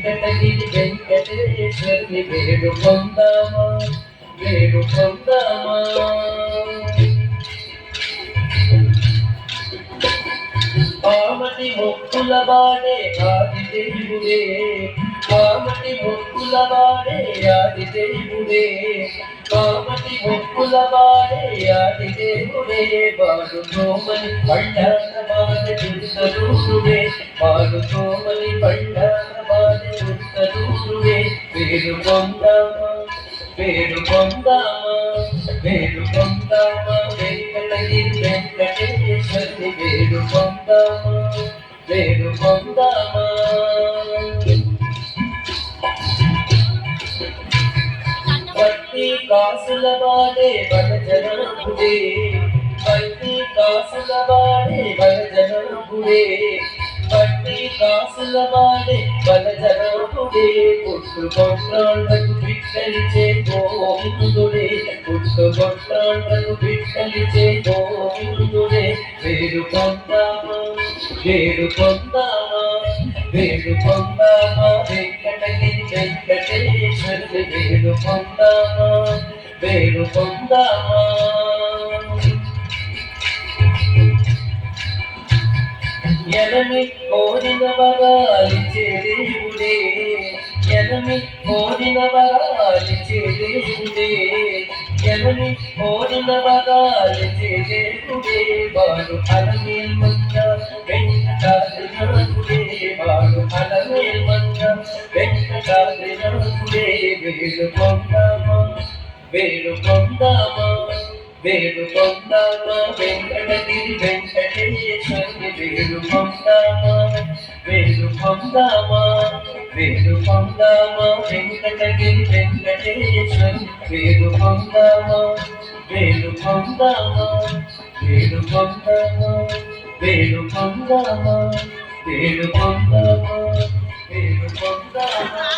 వెంకటగిరి వెంకటేశ్వరుని వేడుకొందామా వేడుకొందామా. కామటి మొక్కుల వాడే ఆది దేవుడే, కామటి మొక్కుల వాడే ఆది దేవుడే, కామటి మొక్కుల వాడే ఆది దేవుడే. వాడు తోమని పళ్ళాన వాడి దుర్తదూరుడే, వాడు తోమని పళ్ళాన వాడి దుర్తదూరుడే. వేడుకొందామా వేడుకొందామా వేడుకొందామా వెంకటగిరి వెంకటేశ్వరుని వేడుకొందామా వేడుకొందామా. పట్టి కాసుల వాడే బలజనకుడే, పట్టి కాసుల వాడే బలజనకుడే, పట్టి కాసుల వాడే బలజనకుడే. పుట్టుకొట్టాళ్లకు బిడ్డలిచే గోవిందుడే, పుట్టుకొట్టాళ్లకు బిడ్డలిచే గోవిందుడే. వేడుకొందామా వేడుకొందామా వేడుకొందామా వెంకటగిరి వెంకటేశ్వరుని వేడుకొందామా వేడుకొందామా. ఎనమి కోరిన వరాలిచ్చే దేవుడే, ఎనమి కోరిన వరాలిచ్చే దేవుడే, ఎనమి కోరిన వరాలిచ్చే దేవుడే. వాడు అలమేల్మంగ వెంకటాద్రినాథుడే, వాడు అలమేల్మంగ వెంకటాద్రినాథుడే. వేడుకొందామా వేడుకొందామా వేడుకొందామా వెంకటగిరి వెంకటేశ్వరుని వేడుకొందామా వేడుకొందామా వేడుకొందామా వెంకటగిరి వెంకటేశ్వరుని వేడుకొందామా వేడుకొందామా వేడుకొందామా వేడుకొందామా వేడుకొందామా వేడుకొందామా.